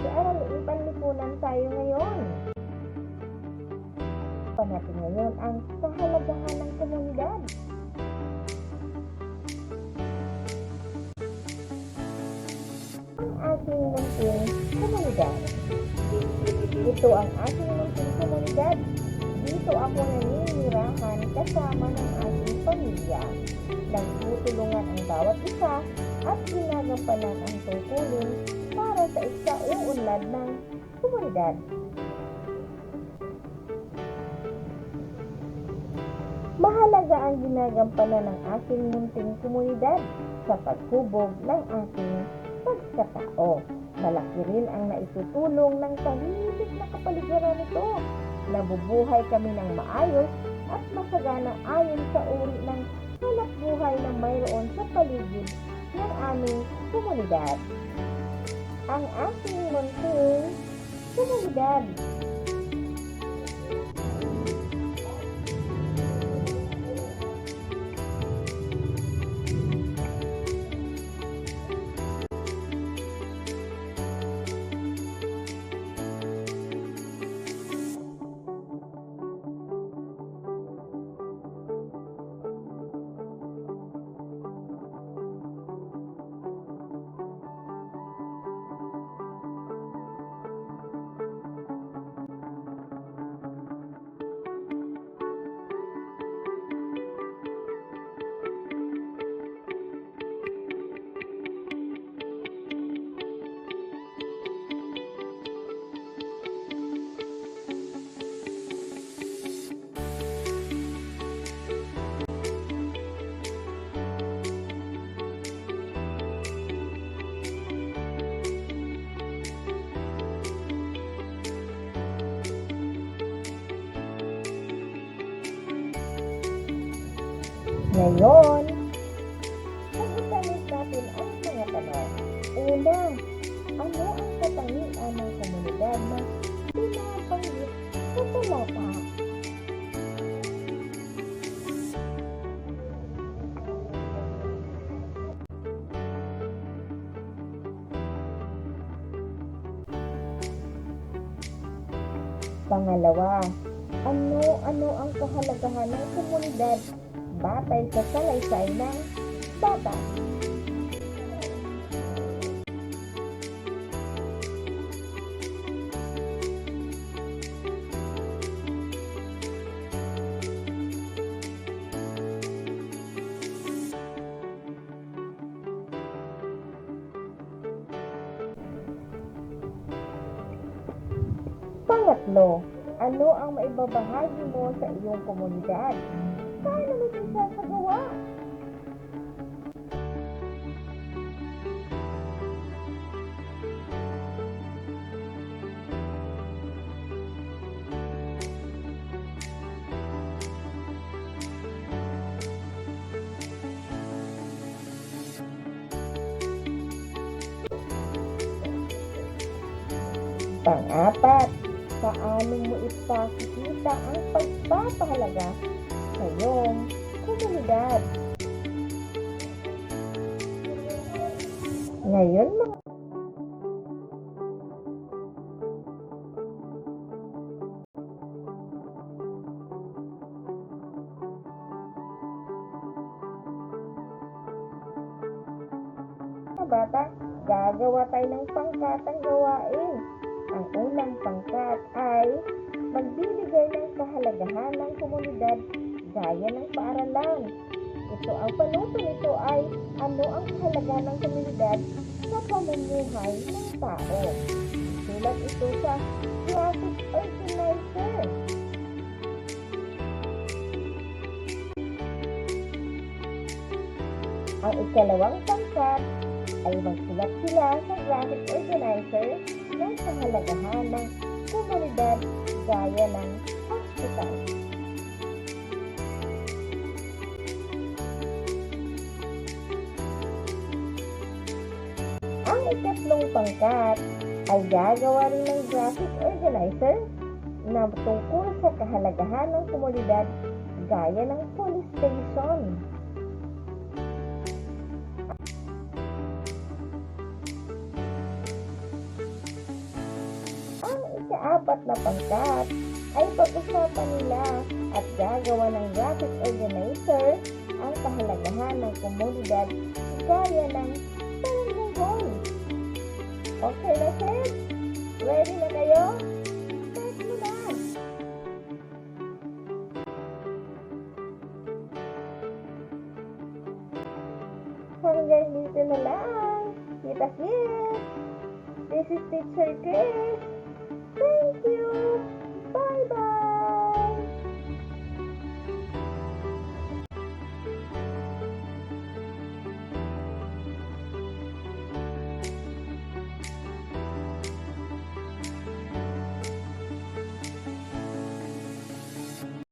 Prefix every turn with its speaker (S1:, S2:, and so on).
S1: Mag-aaraling panlipunan tayo ngayon. Natin ngayon ang kahalagahan ng komunidad. Ang aking munting komunidad. Ito ang aking munting komunidad. Dito ako naninirahan kasama ng aking pamilya. Nagtutulungan ang bawat isa at ginagampanan ang tungkulin para sa ikauunlad ng komunidad. Mahalaga ang ginagampanan ng aking munting komunidad sa paghubog ng aking pagkatao. Malaki rin ang naitutulong ng tahimik na kapaligiran nito. Nabubuhay kami ng maayos at masagana ayon sa uri ng hanapbuhay na mayroon sa paligid ng aming komunidad. Ang aking munting komunidad. Ngayon, pag-isalit natin ang mga tanong. Una, ano ang katangian ng komunidad na pinapanggit sa talata? Pangalawa, ano ang kahalagahan ng komunidad batay sa salaysay ng bata? Pangatlo, ano ang maibabahagi mo sa iyong komunidad? Paano mo ito sasagawa? Pang-apat, paano mo ipakikita ang pagpapahalaga sa iyong komunidad? Ngayon, mga bata, gagawa tayo ng pangkatang gawain. Ang unang pangkat ay magbibigay ng kahalagahan ng komunidad gaya ng paaralan. Ang panuto nito ay ano ang kahalagahan ng komunidad sa pamumuhay ng tao. Sulat ito sa Traffic Organizer. Ang ikalawang pangkat ay magsulat sila sa Graphic Organizer ng kahalagahan ng komunidad gaya ng hospital. Ang ikatlong pangkat ay gagawa rin ng Graphic Organizer na tungkol sa kahalagahan ng komunidad gaya ng police station. apat na pangkat ay pag-usapan nila at gagawa ng graphic organizer ang kahalagahan ng komunidad gaya ng barangay hall. Okay na, sir? Ready na kayo? Start mo na! Hanggang dito na lang. Kita-kits! This is Teacher Chris. Thank you!